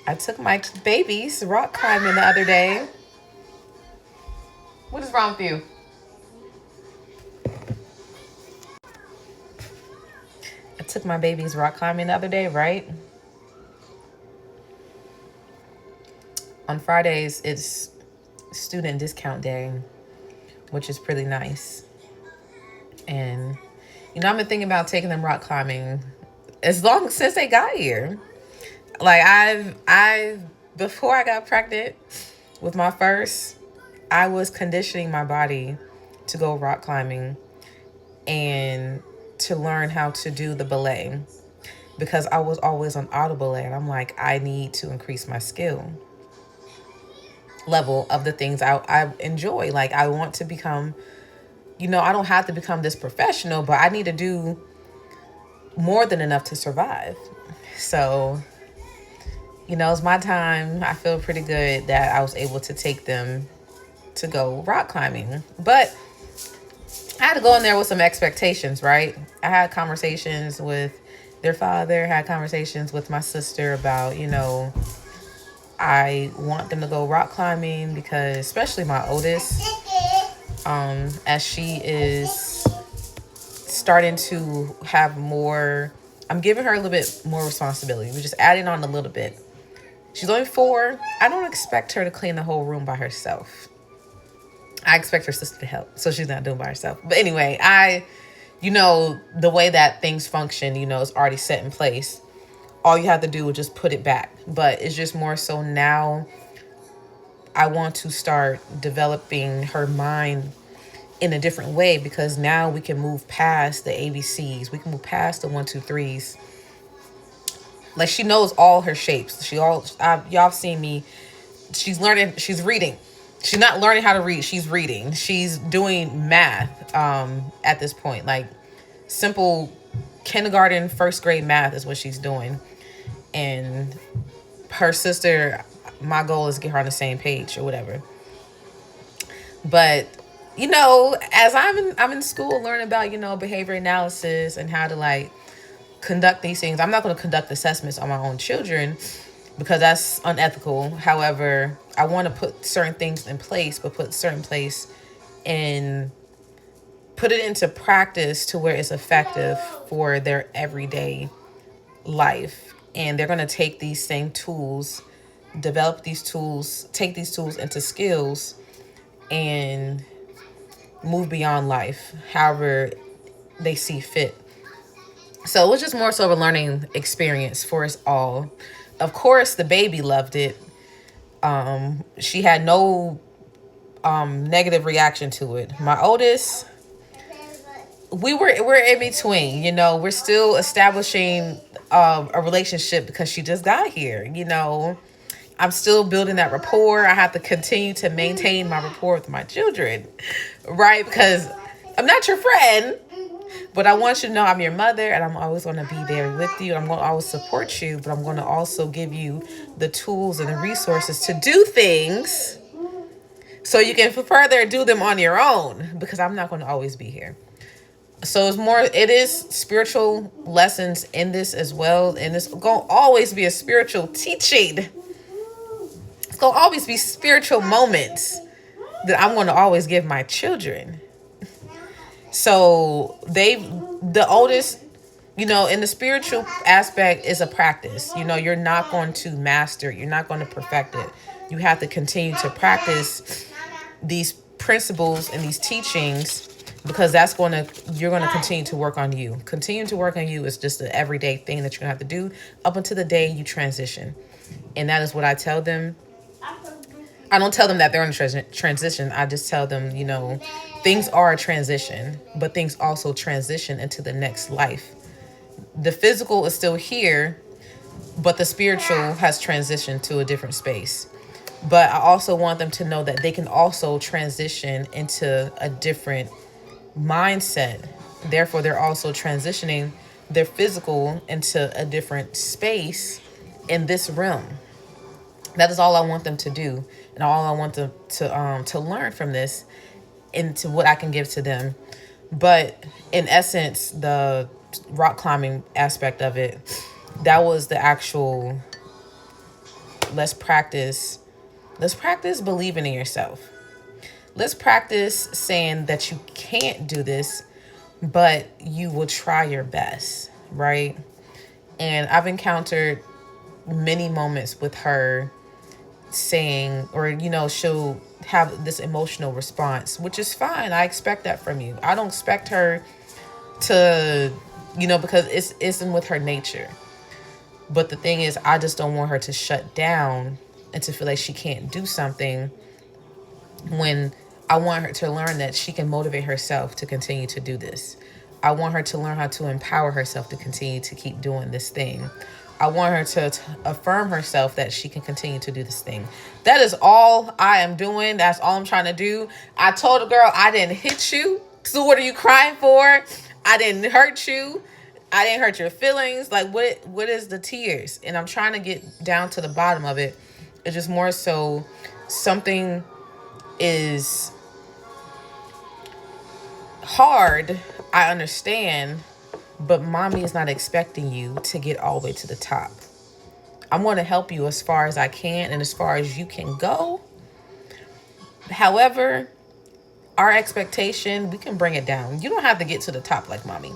I took my babies rock climbing the other day. What is wrong with you? I took my babies rock climbing the other day, right? On Fridays, it's student discount day, which is pretty nice. And, I've been thinking about taking them rock climbing since they got here. Like before I got pregnant with my first, I was conditioning my body to go rock climbing and to learn how to do the belay because I was always on auto belay. And I'm like, I need to increase my skill level of the things I enjoy. Like, I want to become, I don't have to become this professional, but I need to do more than enough to survive. So, it's my time. I feel pretty good that I was able to take them to go rock climbing. But I had to go in there with some expectations, right? I had conversations with their father, had conversations with my sister about, I want them to go rock climbing because, especially my oldest, as she is starting to have more, I'm giving her a little bit more responsibility. We're just adding on a little bit. She's only 4. I don't expect her to clean the whole room by herself. I expect her sister to help, so she's not doing it by herself. But anyway, the way that things function, is already set in place. All you have to do is just put it back. But it's just more so now I want to start developing her mind in a different way because now we can move past the ABCs. We can move past the 1, 2, 3s. Like, she knows all her shapes. Y'all have seen me. She's learning. She's reading. She's not learning how to read. She's reading. She's doing math at this point. Like, simple kindergarten, first grade math is what she's doing. And her sister, my goal is to get her on the same page or whatever. But, as I'm in school learning about, behavior analysis and how to, like, conduct these things. I'm not going to conduct assessments on my own children because that's unethical. However, I want to put certain things in place, but put certain place and put it into practice to where it's effective for their everyday life. And they're going to take these same tools, develop these tools, take these tools into skills and move beyond life, however they see fit. So it was just more so of a learning experience for us all. Of course, the baby loved it. She had no negative reaction to it. My oldest, we're in between. We're still establishing a relationship because she just got here. I'm still building that rapport. I have to continue to maintain my rapport with my children, right? Because I'm not your friend. But I want you to know I'm your mother and I'm always going to be there with you. I'm going to always support you, but I'm going to also give you the tools and the resources to do things so you can further do them on your own because I'm not going to always be here. So it is spiritual lessons in this as well. And it's going to always be a spiritual teaching. It's going to always be spiritual moments that I'm going to always give my children. So the oldest, in the spiritual aspect is a practice. You're not going to master it. You're not going to perfect it. You have to continue to practice these principles and these teachings because you're going to continue to work on you. Continuing to work on you is just an everyday thing that you're going to have to do up until the day you transition. And that is what I tell them. I don't tell them that they're in a transition. I just tell them, things are a transition, but things also transition into the next life. The physical is still here, but the spiritual has transitioned to a different space. But I also want them to know that they can also transition into a different mindset. Therefore, they're also transitioning their physical into a different space in this realm. That is all I want them to do. And all I want them to learn from this into what I can give to them. But in essence, the rock climbing aspect of it, that was the actual let's practice believing in yourself. Let's practice saying that you can't do this, but you will try your best, right? And I've encountered many moments with her saying, or, she'll have this emotional response, which is fine. I expect that from you. I don't expect her to, because it's isn't with her nature. But the thing is, I just don't want her to shut down and to feel like she can't do something, when I want her to learn that she can motivate herself to continue to do this. I want her to learn how to empower herself to continue to keep doing this thing. I want her to affirm herself that she can continue to do this thing. That is all I am doing. That's all I'm trying to do. I told the girl I didn't hit you. So what are you crying for? I didn't hurt you. I didn't hurt your feelings. Like, what is the tears? And I'm trying to get down to the bottom of it. It's just more so something is hard, I understand, but mommy is not expecting you to get all the way to the top. I'm going to help you as far as I can and as far as you can go. However, our expectation, we can bring it down. You don't have to get to the top like mommy.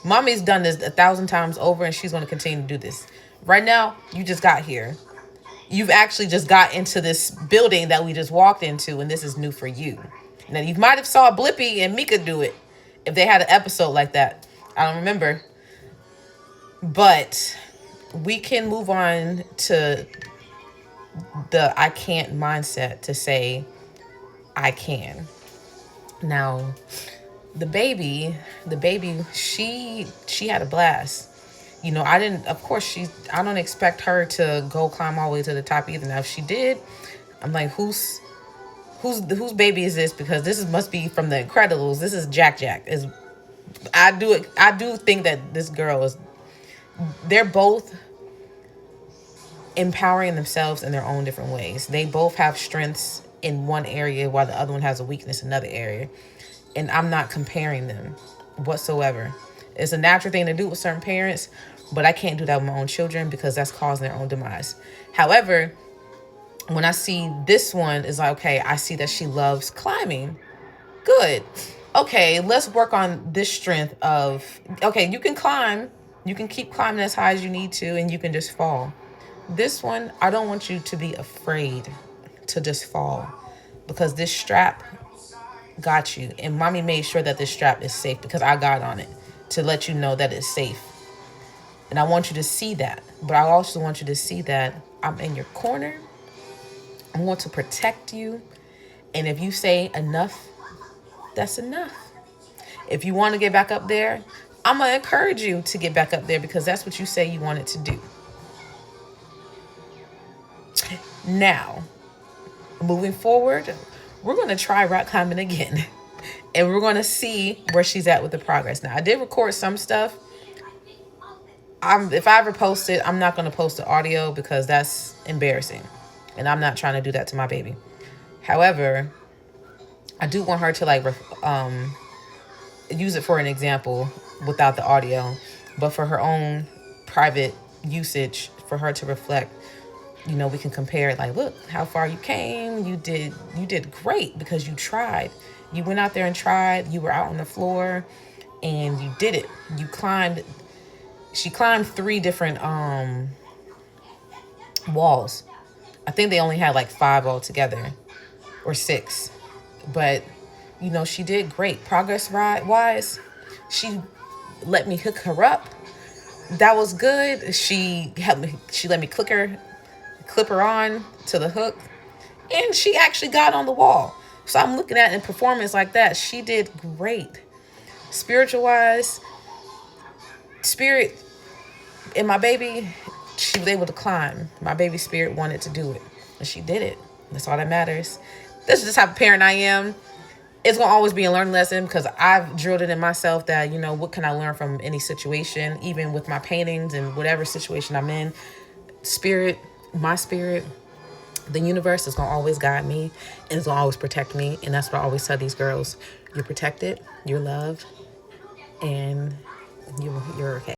Mommy's done this 1,000 times over, and she's going to continue to do this. Right now, you just got here. You've actually just got into this building that we just walked into, and this is new for you. Now, you might have saw Blippi and Mika do it if they had an episode like that. I don't remember. But we can move on to the I can't mindset to say I can. Now, the baby, she had a blast. I don't expect her to go climb all the way to the top either. Now, if she did, I'm like, whose baby is this? Because this must be from The Incredibles. This is Jack. I do think that this girl they're both empowering themselves in their own different ways. They both have strengths in one area while the other one has a weakness in another area. And I'm not comparing them whatsoever. It's a natural thing to do with certain parents, but I can't do that with my own children because that's causing their own demise. However, when I see this one, is like, okay, I see that she loves climbing. Good. Okay, let's work on this strength of, okay, you can climb. You can keep climbing as high as you need to, and you can just fall. This one, I don't want you to be afraid to just fall, because this strap got you. And mommy made sure that this strap is safe because I got on it to let you know that it's safe. And I want you to see that. But I also want you to see that I'm in your corner. I want to protect you. And if you say enough, that's enough. If you want to get back up there, I'm going to encourage you to get back up there because that's what you say you wanted to do. Now, moving forward, we're going to try rock climbing again. And we're going to see where she's at with the progress. Now, I did record some stuff. If I ever post it, I'm not going to post the audio because that's embarrassing. And I'm not trying to do that to my baby. However, I do want her to use it for an example without the audio. But for her own private usage, for her to reflect, we can compare it like, look how far you came. You did great because you tried. You went out there and tried. You were out on the floor and you did it. You climbed. She climbed 3 different walls. I think they only had 5 altogether or 6. But, she did great. Progress-wise, she let me hook her up. That was good. She let me clip her on to the hook. And she actually got on the wall. So I'm looking at in performance like that. She did great. Spiritual-wise, spirit and my baby, she was able to climb. My baby spirit wanted to do it. And she did it. That's all that matters. This is the type of parent I am. It's going to always be a learning lesson because I've drilled it in myself that, what can I learn from any situation, even with my paintings and whatever situation I'm in. My spirit, the universe is going to always guide me and it's going to always protect me. And that's what I always tell these girls. You're protected, you're loved, and you're okay.